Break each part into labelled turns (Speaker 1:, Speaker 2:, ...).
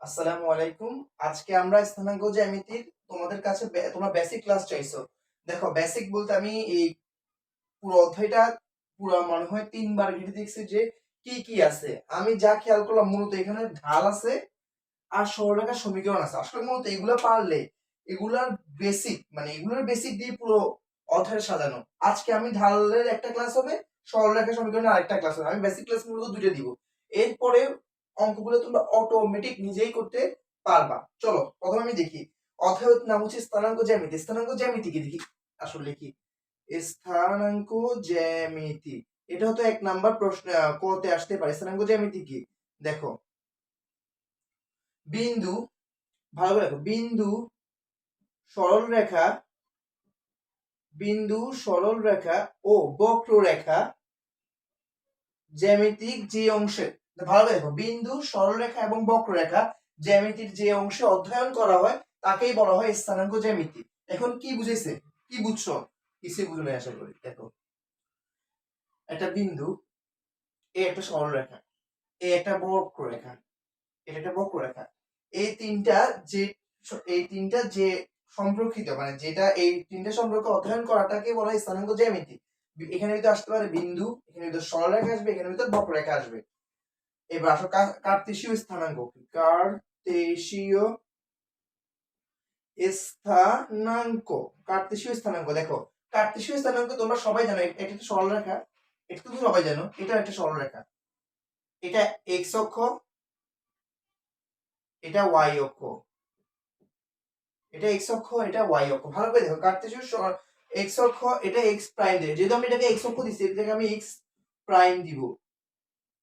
Speaker 1: আসসালামু আলাইকুম। আজকে আমরা স্থানাঙ্ক জ্যামিতির তোমাদের কাছে তোমরা বেসিক ক্লাস চাইছো। দেখো বেসিক বলতে আমি এই পুরো অধ্যায়টা পুরো মনে হয় 3 বার ঘেটে দেখছি যে কি কি আছে। আমি যা খেয়াল করলাম মূলত এখানে ঢাল আছে আর সরলরেখার সমীকরণ আছে। আসলে মূলত এগুলো পারলে এগুলার বেসিক মানে এগুলোর বেসিক দিয়ে পুরো অধ্যায় সাজানো। আজকে আমি ঢালের একটা ক্লাস হবে, সরলরেখার সমীকরণের আরেকটা ক্লাস হবে। আমি বেসিক ক্লাস মূলত দুটো দিব। এরপরে অঙ্কগুলো তোমরা অটোমেটিক নিজেই করতে পারবা। চলো প্রথমে আমি দেখি অধ্যায়ের নাম হচ্ছে স্থানাঙ্ক জ্যামিতি। স্থানাঙ্ক জ্যামিতি কি দেখি আসলে কি স্থানাঙ্ক জ্যামিতি। এটা হতো 1 নাম্বার প্রশ্ন কতে আসতে পারে। স্থানাঙ্ক জ্যামিতি কি দেখো, বিন্দু, ভালো করে দেখো, বিন্দু সরল রেখা ও বক্ররেখা জ্যামিতিক যে অংশে, ভালো করে দেখো, বিন্দু সরল রেখা এবং বক্ররেখা জ্যামিতির যে অংশে অধ্যয়ন করা হয় তাকেই বলা হয় স্থানাঙ্ক জ্যামিতি। এখন কি বুঝেছে, কি বুঝছো? কিছুই বুঝো না আশা করি। দেখো একটা বিন্দু, এ একটা সরল রেখা, এ একটা বক্ররেখা, এটা একটা বক্ররেখা। এই তিনটা যে এই তিনটা যে সম্পর্কিত মানে যেটা এই তিনটা সম্পর্ক অধ্যয়ন করাটাকে বলা হয় স্থানাঙ্ক জ্যামিতি। এখানে ভিতরে আসতে পারে বিন্দু, এখানে ভিতরে সরলরেখা আসবে, এখানে ভিতরে বক্ররেখা আসবে। এবার আসো কার্তেশীয় স্থানাঙ্ক কি? কার্তেশীয় স্থানাঙ্ক, কার্তেশীয় স্থানাঙ্ক দেখো, কার্তেশীয় স্থানাঙ্ক তোমরা সবাই জানো। এটা একটা সরলরেখা, এটা তুমি সবাই জানো, এটা একটা সরলরেখা। এটা এক্স অক্ষ, এটা ওয়াই অক্ষ, এটা এক্স অক্ষ, এটা ওয়াই অক্ষ। ভালো করে দেখো কার্তেশীয় এক্স অক্ষ, এটা এক্স প্রাইম দেব। যেহেতু আমি এটাকে এক্স অক্ষ দিচ্ছি, এটাকে আমি এক্স প্রাইম দিব।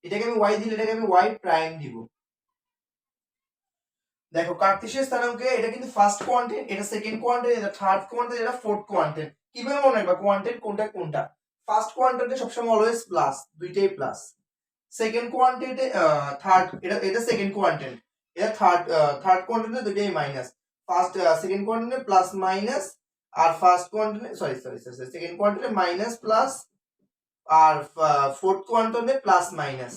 Speaker 1: এটাকে আমি ওয়াই দিলে এটাকে আমি ওয়াই প্রাইম দিব। দেখো কার্তেশীয় স্থানাঙ্কে এটা কিন্তু ফার্স্ট কোয়ান্টেন্ট, এটা সেকেন্ড কোয়ান্টেন্ট, এটা থার্ড কোয়ান্টেন্ট, এটা ফোর্থ কোয়ান্টেন্ট। কিভাবে মনে রাখবা কোয়ান্টেন্ট কোনটা কোনটা? ফার্স্ট কোয়ান্টেন্টে সবসময় অলওয়েজ প্লাস, দুইটাই প্লাস। সেকেন্ড কোয়ান্টেন্টে থার্ড, এটা সেকেন্ড কোয়ান্টেন্ট, এটা থার্ড কোয়ান্টেন্টে দুইটাই মাইনাস। ফার্স্ট সেকেন্ড কোয়ান্টেন্টে প্লাস মাইনাস, আর ফার্স্ট কোয়ান্টেন্টে সরি সেকেন্ড কোয়ান্টেন্টে মাইনাস প্লাস, আর ফোর্থ কোয়ান্টেন্টে প্লাস মাইনাস।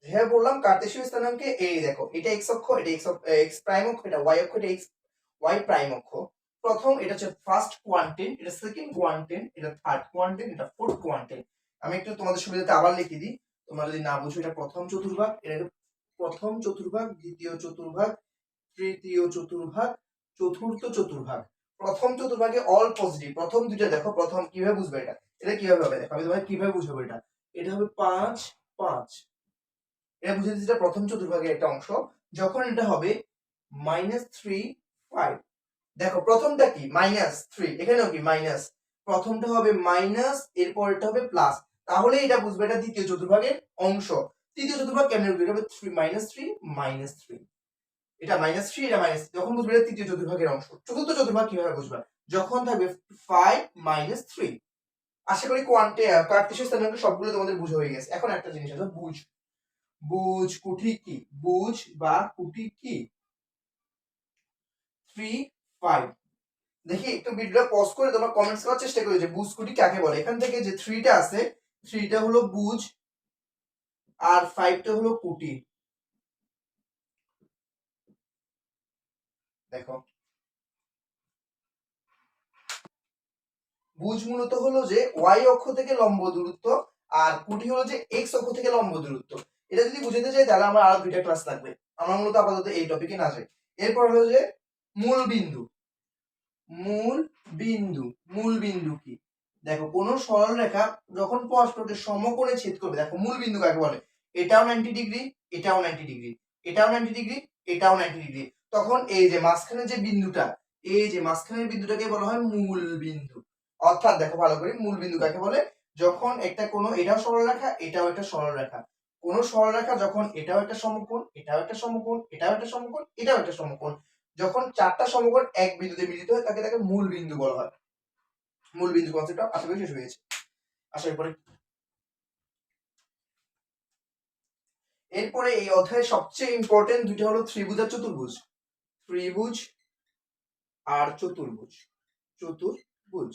Speaker 1: হ্যাঁ বললাম কার্তেশীয় স্থানাঙ্কে এই দেখো, এটা এক্স অক্ষ, এটা এক্স প্রাইম অক্ষ, এটা ওয়াই অক্ষ, এটা এক্স ওয়াই প্রাইম অক্ষ। প্রথম এটা হচ্ছে ফার্স্ট কোয়ান্টেন্ট, এটা সেকেন্ড কোয়ান্টেন্ট, এটা থার্ড কোয়ান্টেন্ট, এটা ফোর্থ কোয়ান্টেন্ট। আমি একটু তোমাদের সুবিধাতে আবার লিখে দিই, তোমরা যদি না বুঝো। এটা প্রথম চতুর্ভাগ, এটা প্রথম চতুর্ভাগ, দ্বিতীয় চতুর্ভাগ, তৃতীয় চতুর্ভাগ, চতুর্থ চতুর্ভাগ। প্রথম চতুর্ভাগে অল পজিটিভ। প্রথম দুইটা দেখো, প্রথম কিভাবে বুঝবে এটা, এটা কিভাবে হবে দেখো, আমি তোমাকে কিভাবে বুঝাবো। এটা এটা হবে 5 5। এটা বুঝে দিচ্ছি, এটা প্রথম চতুর্ভাগের একটা অংশ। যখন এটা হবে -3 5, দেখো প্রথমটা কি -3, এখানেও কি মাইনাস। প্রথমটা হবে মাইনাস, এরপর এটা হবে প্লাস। তাহলে এটা বুঝবে এটা দ্বিতীয় চতুর্ভাগের অংশ। তৃতীয় চতুর্ভাগ কেমনে বুঝবে? এটা হবে 3 -3 এটা -3, এটা মাইনাস, যখন বুঝবে এটা তৃতীয় চতুর্ভাগের অংশ। চতুর্থ চতুর্ভাগ কিভাবে বুঝবা? যখন থাকবে 5 -3। আশা করি কার্তেশীয় স্থানাঙ্ক সবগুলো তোমাদের বুঝা হয়ে গেছে। এখন একটা জিনিস আছে, বুঝ কুঠি কি? বুঝ বা কুঠি কি? 3 5। দেখি একটু ভিডিওটা পজ করে তোমরা কমেন্টস করার চেষ্টা করো যে বুঝ কুঠি কাকে বলে। এখান থেকে যে 3টা আছে, 3টা হলো বুঝ আর 5টা হলো কুটি। দেখো বুঝ মূলত হলো যে ওয়াই অক্ষ থেকে লম্ব দূরত্ব, আর কুটি হলো যে এক্স অক্ষ থেকে লম্ব দূরত্ব। এটা যদি বুঝতে চাই তাহলে আমার আরো দুইটা ক্লাস লাগবে। আমরা মূলত আপাতত এই টপিকে না যাই। এরপর হলো যে মূল বিন্দু। মূল বিন্দু, মূল বিন্দু কি? দেখো কোন সরল রেখা যখন পরস্পরকে সমকোণে ছেদ করবে, দেখো মূল বিন্দু কাকে বলে? এটাও 90 ডিগ্রি, এটাও 90 ডিগ্রি, এটাও 90 ডিগ্রি, এটাও 90 ডিগ্রি। তখন এই যে মাঝখানে যে বিন্দুটা, এই যে মাঝখানের বিন্দুটাকে বলা হয় মূল বিন্দু। অর্থাৎ দেখো ভালো করে, মূল বিন্দু কাকে বলে? যখন একটা কোন, এটাও সরল রেখা, এটাও একটা সরল রেখা, কোন সরল রেখা যখন এটাও একটা সমকোণ, এটাও একটা সমকোণ, এটাও একটা সমকোণ, এটাও একটা সমকোণ, যখন চারটা সমকোণ এক বিন্দুতে মিলিত হয় তাকে মূল বিন্দু বলা হয়। মূল বিন্দু কনসেপ্টটা আশা করি শেষ হয়েছে। আসার পরে এরপরে এই অধ্যায়ের সবচেয়ে ইম্পর্টেন্ট দুইটা হলো ত্রিভুজ আর চতুর্ভুজ। ত্রিভুজ আর চতুর্ভুজ। চতুর্ভুজ,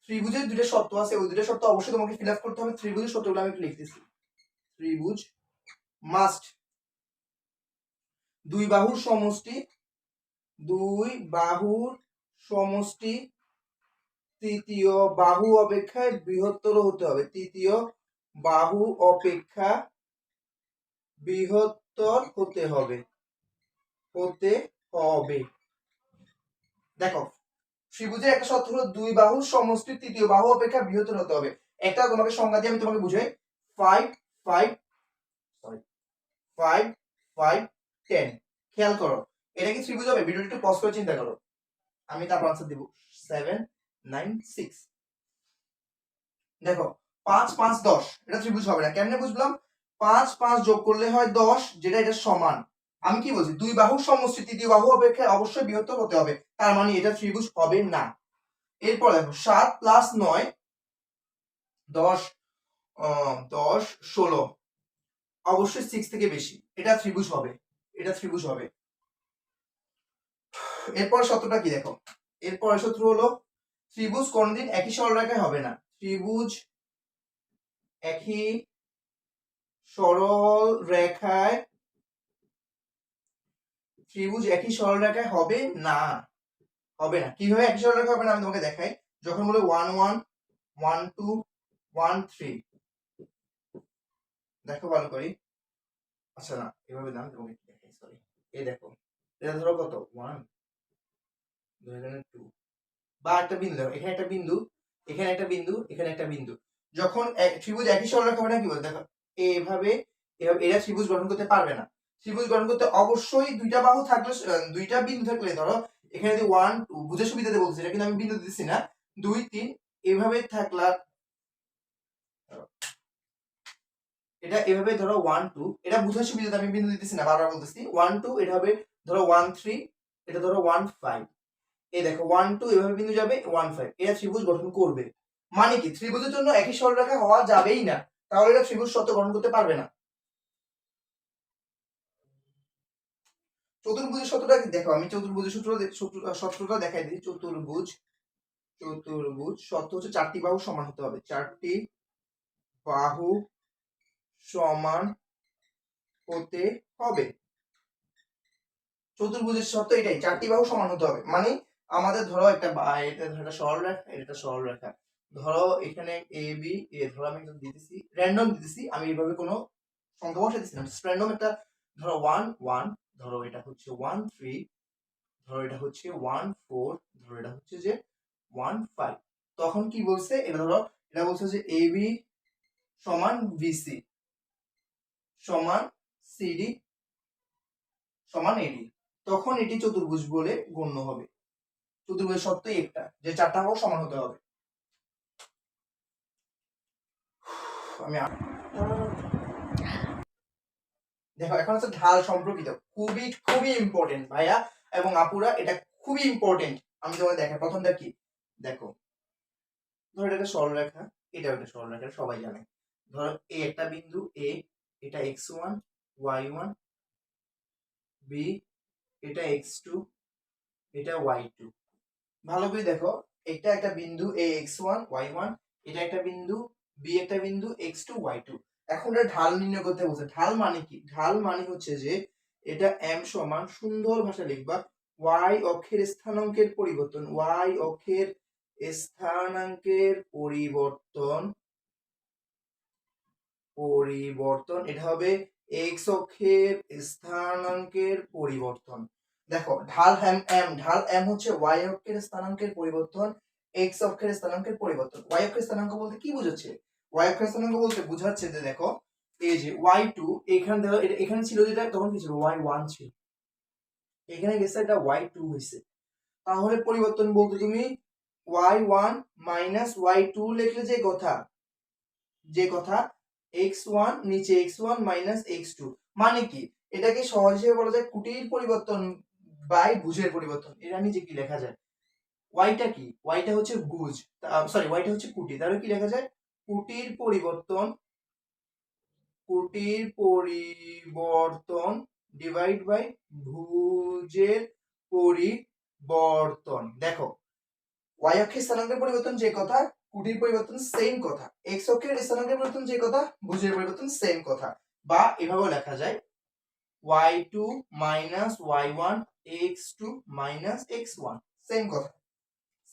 Speaker 1: ত্রিভুজের দুইটা শর্ত আছে, ওই দুইটা শর্ত অবশ্যই তোমাকে ফিল আপ করতে হবে। ত্রিভুজের শর্তগুলো আমি একটু লিখতেছি। ত্রিভুজ মাস্ট দুই বাহুর সমষ্টি তৃতীয় বাহু অপেক্ষায় বৃহত্তর হতে হবে। তৃতীয় বাহু অপেক্ষা বৃহত্তর হতে হবে। দেখো ত্রিভুজের একটা শর্ত হলো দুই বাহুর সমষ্টি তৃতীয় বাহু অপেক্ষা বৃহত্তর হতে হবে। একটা তোমাকে সংজ্ঞা দিয়ে আমি তোমাকে বুঝাই। 5 5 5 5 10 খেয়াল করো এটা কি ত্রিভুজ হবে? ভিডিওটা একটু পজ করে চিন্তা করো, আমি তারপর আনসার দিব। 7 9 6 দেখো 5 5 10 এটা ত্রিভুজ হবে না। কেমনে বুঝলাম? 5 5 যোগ করলে হয় 10, যেটা এটা সমান। আমি কি বলছি? দুই বাহুর সমষ্টি তৃতীয় বাহু অপেক্ষা অবশ্যই বৃহত্তর হতে হবে, তার মানে এটা ত্রিভুজ হবে না। এরপর দেখো 7 প্লাস 9 10 10 16 অবশ্যই 6 থেকে বেশি, এটা ত্রিভুজ হবে। এরপর সূত্রটা কি দেখো, এরপর সূত্র হলো ত্রিভুজ কোনদিন একই সরলরেখায় হবে না। ত্রিভুজ একই সরলরেখায় হবে না। কিভাবে একই সরলরেখায় হবে না আমি তোমাকে দেখাই। যখন বলে 1 1 1 2 1 3 দেখো ভালো করি। আচ্ছা না, এভাবে না, তোমাকে দেখাই, সরি। এই দেখো এটা ধরো কত 1 2 বা একটা বিন্দু দেখো, এখানে একটা বিন্দু, এখানে একটা বিন্দু, এখানে একটা বিন্দু। যখন ত্রিভুজ একই সরলরেখা হবে না, কি বলতে দেখো এইভাবে এরা ত্রিভুজ গঠন করতে পারবে না। ত্রিভুজ গঠন করতে অবশ্যই দুইটা বাহু থাকলে, দুইটা বিন্দু থাকলে, ধরো এখানে যদি 1 2 বুঝে সুবিধাতে বলছি, এটা কিন্তু আমি বিন্দু দিচ্ছি না, 2 3 এভাবে থাকলা, এটা এভাবে ধরো 1 2, এটা বুঝার সুবিধাতে আমি বিন্দু দিতেছি না, বারবার বলতেছি 1 2, এটা হবে ধরো 1 3, এটা ধরো 1 5, এই দেখো 1 2 এভাবে বিন্দু যাবে 1 5, এরা ত্রিভুজ গঠন করবে। মানে কি ত্রিভুজের জন্য একই সরলরেখা হওয়া যাবেই না, তাহলে এটা ত্রিভুজ সত্য গঠন করতে পারবে না। চতুর্ভুজের সূত্রটা দেখো, আমি চতুর্ভুজের সূত্রটা দেখাই দিই। চতুর্ভুজ সত্য হচ্ছে চারটি বাহু সমান হতে হবে। চারটি বাহু সমান হতে হবে। চতুর্ভুজের শর্ত এটাই, চারটি বাহু সমান হতে হবে। মানে আমাদের ধরো এটা একটা সরলরেখা, এটা সরলরেখা, ধরো এখানে এ বি, ধরো আমি দিতেছি র্যান্ডম দিতেছি, আমি এইভাবে কোনো সংখ্যা বসাইতেছি না, র্যান্ডম একটা, ধরো 1 1, ধরো এটা হচ্ছে 1 3, ধরো এটা হচ্ছে 1 4, ধরো এটা হচ্ছে যে 1 5। তখন কি বলছে? এটা ধরো এটা বলছে যে এ বি সমান বিসি সমান সিডি সমান এডি, তখন এটি চতুর্ভুজ বলে গণ্য হবে। চতুর্ভুজের শর্তই একটা, যে চারটা বাহু সমান হতে হবে। আমি দেখো এখন হচ্ছে ঢাল সম্পর্কিত, খুবই খুবই ইম্পর্টেন্ট ভাইয়া এবং আপুরা, এটা খুবই ইম্পর্টেন্ট। আমি তোমাকে দেখাই, প্রথমটা কি দেখো, ধরো এটা একটা সরলরেখা, এটাও একটা সরলরেখা, সবাই জানে। ধরো এ একটা বিন্দু এ, এটা x1 y1, বি এটা x2, এটা y2। ভালো করে দেখো, এটা একটা বিন্দু a x1 y1, এটা একটা বিন্দু b একটা বিন্দু x2 y2। এখন এটা ঢাল নির্ণয় করতে বলছে। ঢাল মানে কি? ঢাল মানে হচ্ছে যে এটা m সমান, সুন্দর ভাষা লিখবা, y অক্ষের স্থানাঙ্কের পরিবর্তন, y অক্ষের স্থানাঙ্কের পরিবর্তন, এটা হবে x অক্ষের স্থানাঙ্কের পরিবর্তন। দেখো ঢাল ঢাল m হচ্ছে y অক্ষের স্থানাঙ্কের পরিবর্তন, x অক্ষের স্থানাঙ্কের পরিবর্তন। y অক্ষের স্থানাঙ্ক বলতে কি বোঝাচ্ছে? y অক্ষের স্থানাঙ্ক বলতে বোঝাচ্ছে যে দেখো এই যে y2 এখানে ধরো, এটা এখানে ছিল যেটা, তখন কি ছিল? y1 ছিল, এখানে গেছে এটা y2 হইছে। তাহলে পরিবর্তন বলতে তুমি y1 মাইনাস y2 লিখলে যে কথা x1 নিচে x1 মাইনাস x2, মানে কি এটাকে সহজ হিসেবে বলা যায় কুটির পরিবর্তন বাই ভুজের পরিবর্তন। এটা নিচে কি লেখা যায়? ওয়াইটা কি? ওয়াইটা হচ্ছে ভুজ, সরি ওয়াইটা হচ্ছে কুটি, তাহলে কি লেখা যায়? কুটির পরিবর্তন ডিভাইড বাই ভুজের পরিবর্তন। দেখো y অক্ষের স্থানাঙ্কের পরিবর্তন যে কথা, কুটির পরিবর্তন সেম কথা, এক্স অক্ষের স্থানাঙ্কের পরিবর্তন যে কথা, ভুজের পরিবর্তন সেম কথা। বা এভাবেও লেখা যায় y2 minus y1 x2 minus x1, same কথা,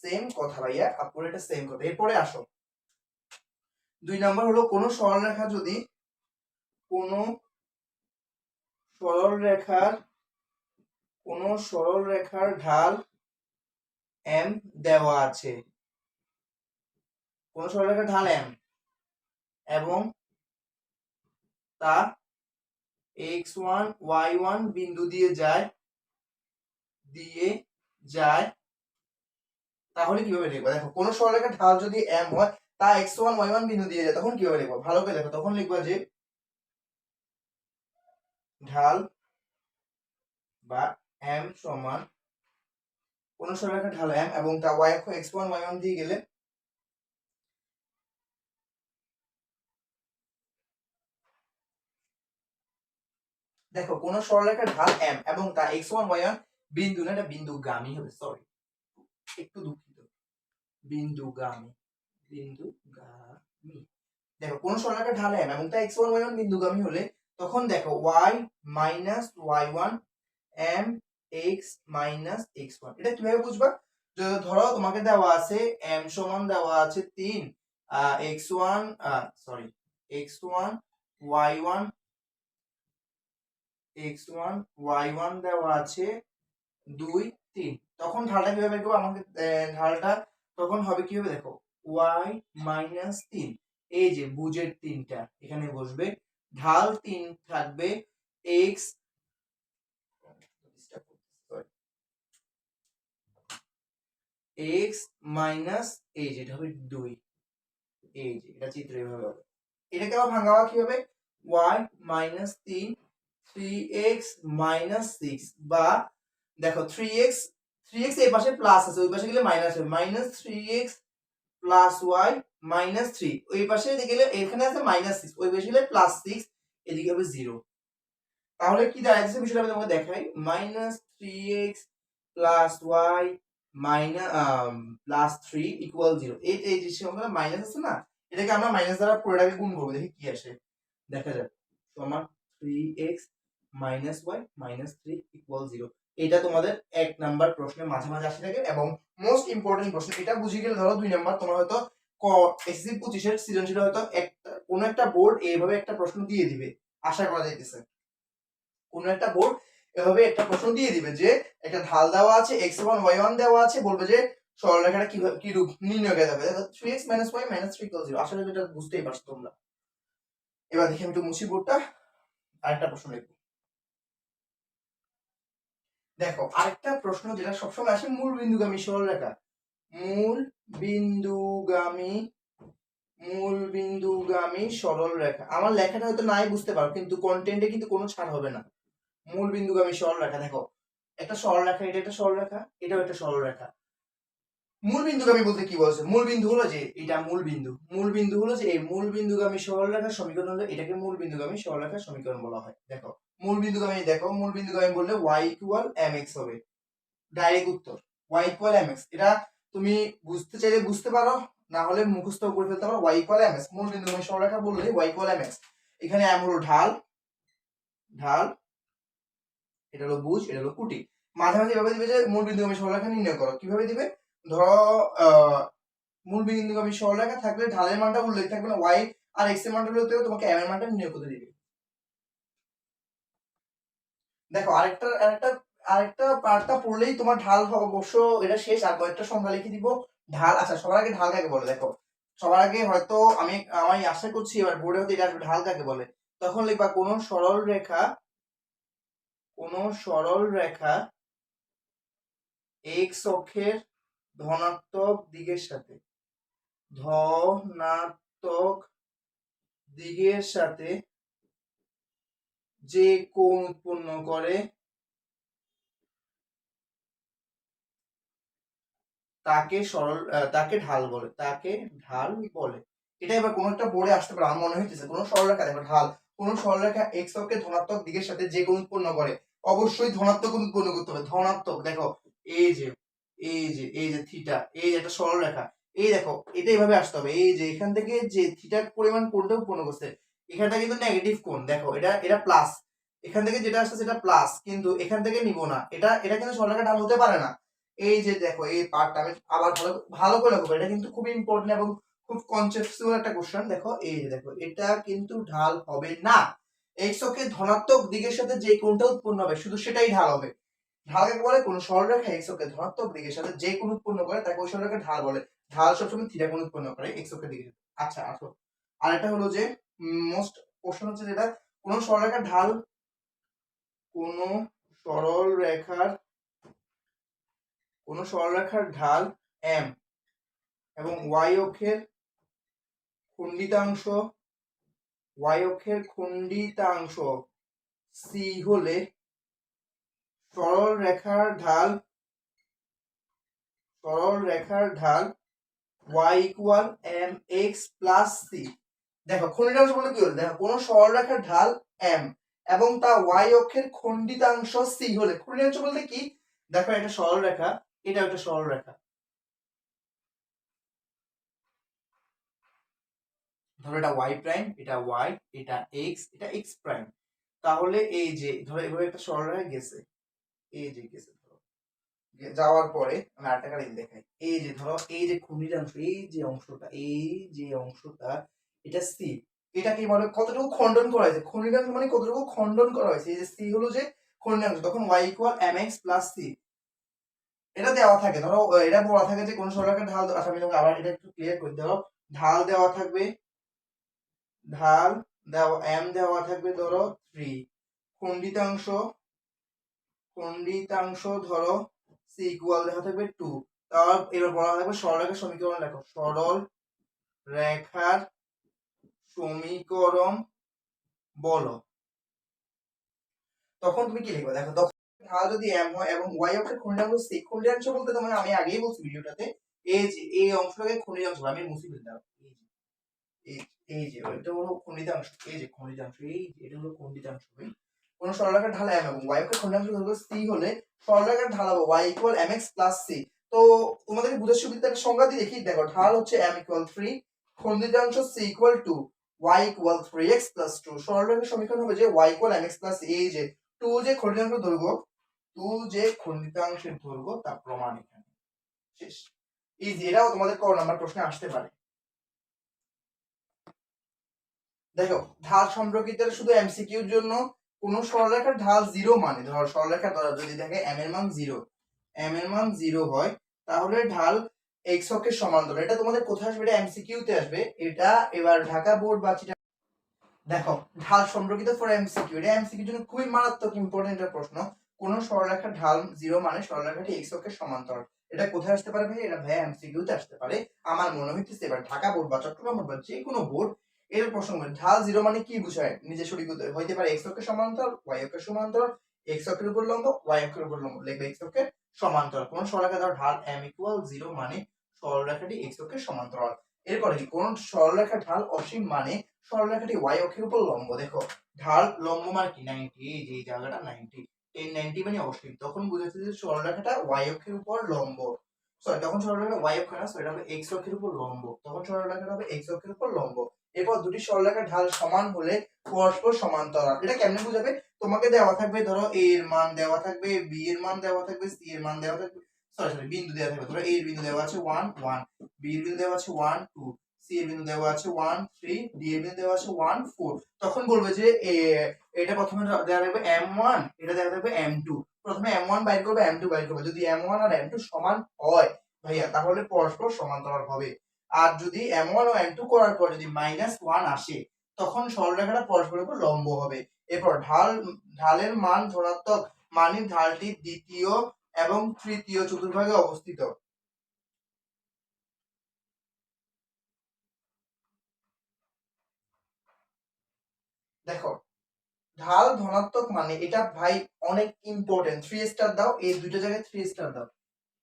Speaker 1: সেম কথা ভাইয়া, আপুর এটা সেম কথা। এরপরে আসো 2 নাম্বার হলো কোন সরলরেখা যদি কোন সরলরেখার ঢাল m দেওয়া আছে, কোন সরলরেখার ঢাল m এবং তা x1 y1 বিন্দু দিয়ে যায় তাহলে কিভাবে লিখবো? দেখো কোন সরলরেখার ঢাল যদি m হয় তা x1 y1 বিন্দু দিয়ে যায় তখন কিভাবে লিখবো? ভালো করে দেখো, তখন লিখবা যে ঢাল বা m সমান কোন সরলরেখার ঢাল m এবং তা y অক্ষ x1 y1 দিয়ে গেলে দেখো কোন সরলরেখার ঢাল m এবং তা x1 y1 বিন্দু না, এটা বিন্দুগামী হবে, সরি একটু দুঃখিত, বিন্দুগামী। দেখো কোন সরলরেখার ঢাল m এবং তা x1 y1 বিন্দুগামী হলে তখন দেখো y minus y1 m x minus x1, এটা কিভাবে বুঝবা? ধরো তোমাকে দেওয়া আছে m সমান দেওয়া আছে 3, x1 x1 y1 y1 দেওয়া আছে 2 3, তখন ঢালটা কিভাবে বের করবো? আমাকে ঢালটা তখন হবে কিভাবে দেখো, y minus 3, এই যে ভুজের 3টা এখানে বসবে, ঢাল 3 থাকবে x মাইনাস এই যে এটা হবে 2, এই যে এটা চিত্র এইভাবে হবে। এটাকে আবার ভাঙাবা কিভাবে? y minus 3 3x minus 6, বা দেখো 3x এই পাশে প্লাস আছে, ওই পাশে গেলে মাইনাস হবে, minus 3x plus y minus 3, ওই পাশে গেলে এখানে আছে মাইনাস 6, ওই পাশে গেলে প্লাস 6, এদিকে হবে 0। তাহলে কি দাঁড়াচ্ছে বিষয়টা আমি তোমাকে দেখাই, minus 3x plus y minus plus 3 equal 0। এই যে সংখ্যাটা মাইনাস আছে না, এটাকে আমরা মাইনাস দ্বারা পুরোটাকে গুণ করব, দেখি কি আসে, দেখা যাক, সমান 3x minus y minus 3 equal 0। এটা তোমাদের 1 নাম্বার প্রশ্নের মাঝে মাঝে আসে থাকে এবং মোস্ট ইম্পর্টেন্ট প্রশ্ন। এটা বুঝে গেলে ধরো 2 নাম্বার তোমার হয়তো এসএসসি 25 এর সৃজনশীল হয়তো কোন একটা বোর্ড এইভাবে একটা প্রশ্ন দিয়ে দিবে, আশা করা যাইতেছে কোন একটা বোর্ড এভাবে একটা প্রশ্ন দিয়ে দিবে যে একটা ঢাল দেওয়া আছে, x1 y1 দেওয়া আছে, বলবে যে সরলরেখাটা কি রূপ নির্ণয় করা যাবে, দেখো 3x y 3 0। আসলে এটা বুঝতেই পারছো তোমরা। এবার দেখি আমি একটু মুছি বোর্ডটা, আরেকটা প্রশ্ন লিখব। দেখো আরেকটা প্রশ্ন যেটা সবসময় আসে, মূল বিন্দুগামী সরলরেখা, মূল বিন্দুগামী সরলরেখা। আমার লেখাটা হয়তো নাই বুঝতে পারো, কিন্তু কন্টেন্টে কিন্তু কোনো ছাড় হবে না। মূল বিন্দুগামী সরলরেখা, দেখো একটা সরলরেখা, এটা একটা সরলরেখা, এটাও একটা সরলরেখা। মূল বিন্দুগামী বলতে কি বলছে? মূল বিন্দু হলো যে এটা মূল বিন্দু হলো যে এই মূল বিন্দুগামী সরলরেখার সমীকরণ হলো এটাকে মূল বিন্দুগামী সরলরেখার সমীকরণ বলা হয়। দেখো মূল বিন্দুগামী, দেখো মূল বিন্দুগামী বললে y ইকুয়াল mx হবে, ডাইরেক্ট উত্তর y ইকুয়াল mx। এটা তুমি বুঝতে চাইলে বুঝতে পারো, না হলে মুখস্থ করে ফেলতে পারো, y ইকুয়াল mx। মূল বিন্দুগামী সরলরেখা বললে y ইকুয়াল mx। এখানে m হলো ঢাল, এটা হলো ভুজ, এটা হলো কুটি। মাঝে মাঝে এভাবে দিবে যে মূল বিন্দুগামী সরলরেখা নির্ণয় করো। কিভাবে দিবে? ধরো মূল বিন্দুগামী সরলরেখা থাকলে ঢালের মানটা উল্লেখ থাকবে না, y আর x এর মানটা উল্লেখ তোমাকে m এর মানটা নির্ণয় করতে দিবে। দেখো আরেকটা পার্টটা পড়লেই তোমার ঢাল অবশ্য এটা শেষ, আর কয়েকটা সংখ্যা লিখে দিব। ঢাল, আচ্ছা সবার আগে ঢাল কাকে বলে? দেখো সবার আগে হয়তো আমি আশা করছি এবার বোর্ডে হতে এটা ঢাল কাকে বলে। তখন লিখবা কোন সরল রেখা x অক্ষের ধনাত্মক দিকের সাথে যে কোণ উৎপন্ন করে তাকে ঢাল বলে, এটা এবার কোন একটা বোর্ডে আসতে পারে, আমার মনে হইতেছে কোন সরলরেখা, দেখো ঢাল কোন সরলরেখা x অক্ষের ধনাত্মক দিকের সাথে যে কোণ উৎপন্ন করে, অবশ্যই ধনাত্মক কোণ উৎপন্ন করতে হবে। ধনাত্মক, দেখো এই যে থিটা, এই যে একটা সরলরেখা, এই দেখো এটা এইভাবে আসতে হবে, এই যে এখান থেকে যে থিটার পরিমাণ কোণটা উৎপন্ন করছে, এখানটা কিন্তু নেগেটিভ কোণ, দেখো এটা এটা প্লাস, এখান থেকে যেটা আসছে সেটা প্লাস, কিন্তু এখান থেকে নিব না, এটা এটা কিন্তু সরলরেখা ঢাল হতে পারে না। এই যে দেখো এই পার্টটা আমি আবার ভালো ভালো করে লক্ষ্য করি, এটা কিন্তু খুব ইম্পর্টেন্ট এবং খুব কনসেপচুয়াল একটা কোশ্চেন। দেখো এই যে দেখো এটা কিন্তু ঢাল হবে না। এক্স অক্ষে ধনাত্মক দিকের সাথে যে কোণটা উৎপন্ন হবে শুধু সেটাই ঢাল হবে। ঢাল কাকে বলে? কোন সরলরেখা এক্স অক্ষে ধনাত্মক দিকের সাথে যে কোণ উৎপন্ন করে তাকে ওই সরলরেখা ঢাল বলে। ঢাল সবসময় থিটা কোণ উৎপন্ন করে এক্স অক্ষের দিকে। আচ্ছা আসো, আর এটা হলো যে মোস্ট কোশ্চেন হচ্ছে যেটা, কোন সরলরেখার ঢাল, কোন সরলরেখার কোন সরলরেখার ঢাল এম এবং ওয়াই অক্ষের খণ্ডিতাংশ সি হলে সরলরেখার ঢাল y equal mx plus c। দেখো খণ্ডিতাংশ বলে কি হলো, দেখো কোন সরলরেখার ঢাল m এবং তা y অক্ষের খণ্ডিতাংশ c হলে, খণ্ডিতাংশ বলতে কি, দেখো এটা সরলরেখা, এটা একটা সরলরেখা, ধরো এটা y প্রাইম, এটা y, এটা x, এটা x প্রাইম। তাহলে এই যে ধরো এভাবে একটা সরলরেখা গেছে, এই যে গেছে, ধরো যাওয়ার পরে আমি আরেকটা কাহিনী দেখাই। এই যে ধরো এই যে খণ্ডিতাংশ, এই যে অংশটা এটা সি, এটাকে বলে কতটুকু খণ্ডন করা হয়েছে, খণ্ডিতাংশ মানে কতটুকু খণ্ডন করা হয়েছে। এই যে সি হলো যে খণ্ডিতাংশ, তখন y equal mx plus c। এটা দেওয়া থাকে, ধরো এটা বলা থাকে যে কোন সরলরেখার ঢাল, আচ্ছা আমি তোমাকে আবার এটা একটু ক্লিয়ার করে ধরো ঢাল দেওয়া থাকবে, ঢাল দেওয়া m দেওয়া থাকবে ধরো 3, খণ্ডিতাংশ ধরো c ইকুয়াল দেওয়া থাকবে 2। তার এবার বলা থাকবে সরলরেখার সমীকরণ লেখো, সরল রেখার সমীকরণ বলো। তখন তুমি কি লিখবে, দেখো তখন ঢাল যদি m হয় এবং y অক্ষের খণ্ডিতাংশ c, খণ্ডিতাংশ বলতে তোমার আমি আগেই বলছি ভিডিওটাতে, এই যে এই অংশটাকে খণ্ডিতাংশ, আমি মুছে ফেলতে হবে, এই এই যে এটা হলো খণ্ডিতাংশ, এই যে খণ্ডিতাংশ, এই যে এটা হলো খণ্ডিতাংশ। কোন সরলরেখার ঢাল m এবং y অক্ষের খণ্ডিতাংশ হলো c হলে সরলরেখার ঢাল হবে y equal mx plus c। তো তোমাদের বুঝার সুবিধার একটা সংজ্ঞা দিয়ে দেখি, দেখো ঢাল হচ্ছে m equal 3, খণ্ডিতাংশ c equal 2, y equal 3x plus 2। সরলরেখার সমীকরণ হবে যে y equal mx plus c। এই যে 2 যে খণ্ডিতাংশের দৈর্ঘ্য, 2 যে খণ্ডিতাংশের দৈর্ঘ্য তা প্রমাণ এখানে শেষ। ইজি, এটাও তোমাদের ক নাম্বার প্রশ্নে আসতে পারে। দেখো ঢাল সম্পর্কিত শুধু এমসিকিউর জন্য, কোন সরলরেখার ঢাল 0 মানে, ধরো সরলরেখা ধরো যদি দেখে m এর মান 0, হয় তাহলে ঢাল x অক্ষের সমান্তরাল। এটা তোমাদের কোথায় আসবে, এটা এমসিকিউ তে আসবে এটা। এবার ঢাকা বোর্ড বা দেখো ঢাল সম্পর্কিত ফর এমসিকিউ, এটা এমসিকিউর জন্য খুবই মারাত্মক ইম্পর্টেন্ট একটা প্রশ্ন। কোন সরলরেখার ঢাল 0 মানে সরলরেখাটি x অক্ষের সমান্তরাল। এটা কোথায় আসতে পারে ভাই, এটা ভাই এমসিকিউ তে আসতে পারে আমার মনে হইতেছে। এবার ঢাকা বোর্ড বা চট্টগ্রাম বোর্ড বা যে কোনো বোর্ড এর প্রশ্ন করে ঢাল 0 মানে কি বোঝায়, নিজে সঠিক হইতে পারে x অক্ষের সমান্তরাল, y অক্ষের সমান্তরাল, x অক্ষের উপর লম্ব, y অক্ষের উপর লম্ব, লিখবে x অক্ষের সমান্তরাল। কোন সরলরেখা ধর ঢাল m ইকুয়াল 0 মানে সরলরেখাটি x অক্ষের সমান্তরাল। এরপরে কি, কোন সরলরেখার ঢাল অসীম মানে সরলরেখাটি y অক্ষের উপর লম্ব। দেখো ঢাল লম্ব মানে কি 90, এই যে এই জায়গাটা 90, এই 90 মানে অসীম, তখন বুঝাচ্ছে যে সরলরেখাটা y অক্ষের উপর লম্ব। সরি, তখন সরলরেখা y অক্ষ না, সরি এটা হবে x অক্ষের উপর লম্ব, তখন সরলরেখাটা হবে x অক্ষের উপর লম্ব। এরপর দুটি সরলরেখার ঢাল সমান হলে পরস্পর সমান্তরাল। এটা কেমনে বুঝাবে, তোমাকে দেওয়া থাকবে ধরো a এর মান দেওয়া থাকবে, b এর মান দেওয়া থাকবে, c এর মান দেওয়া থাকবে, সরি বিন্দু দেওয়া থাকবে, ধরো a এর বিন্দু দেওয়া আছে 1 1, b এর বিন্দু দেওয়া আছে 1 2, c এর বিন্দু দেওয়া আছে 1 3, d এর বিন্দু দেওয়া আছে 1 4। তখন বলবে যে এটা প্রথমে দেওয়া থাকবে m1, এটা দেওয়া থাকবে m2, প্রথমে m1 বাইর করবে, m2 বাইর করবে। যদি m1 আর m2 সমান হয় ভাইয়া তাহলে পরস্পর সমান্তরাল হবে। আর যদি m1 ও m2 করার পর যদি -1 আসে তখন সরলরেখাটা পরস্পরের উপর লম্ব হবে। এরপর ঢালের মান ধনাত্মক মানে ঢালটি দ্বিতীয় এবং তৃতীয় চতুর্ভাগে অবস্থিত। দেখো ঢাল ধনাত্মক মানে এটা ভাই অনেক ইম্পর্টেন্ট, 3 স্টার দাও, এই দুটো জায়গায় 3 স্টার দাও।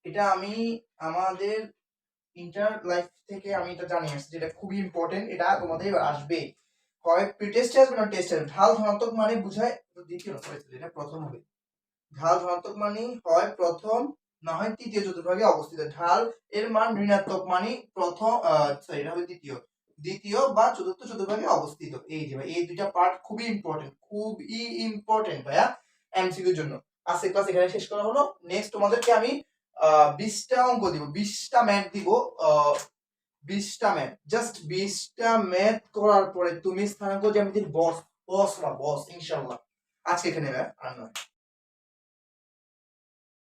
Speaker 1: এটা আমি আমাদের ইন্টার লাইফ থেকে আমি এটা জানি আসছি, যেটা খুবই ইম্পর্টেন্ট, এটা তোমাদের আসবে হয় প্রি টেস্টে আসবে না টেস্টে। ঢাল ধনাত্মক মানে বুঝায় দ্বিতীয়, এটা প্রথম হবে। ঢাল ধনাত্মক মানে হয় প্রথম না হয় তৃতীয় চতুর্ভাগে অবস্থিত। ঢাল এর মান ঋণাত্মক মানে প্রথম সরি এটা হবে দ্বিতীয় বা চতুর্থ চতুর্ভাগে অবস্থিত। এই যে ভাই এই দুইটা পার্ট খুবই ইম্পর্টেন্ট, খুবই ইম্পর্টেন্ট ভাইয়া এমসিকিউর জন্য। আজকে ক্লাস এখানে শেষ করা হলো। নেক্সট তোমাদেরকে আমি 20টা অঙ্ক দিব, 20টা ম্যাথ দিব, 20টা ম্যাথ, জাস্ট 20টা ম্যাথ করার পরে তুমি স্থানাঙ্ক জ্যামিতির বস বস ইনশাআল্লাহ। আজকে এখানে আর নয়।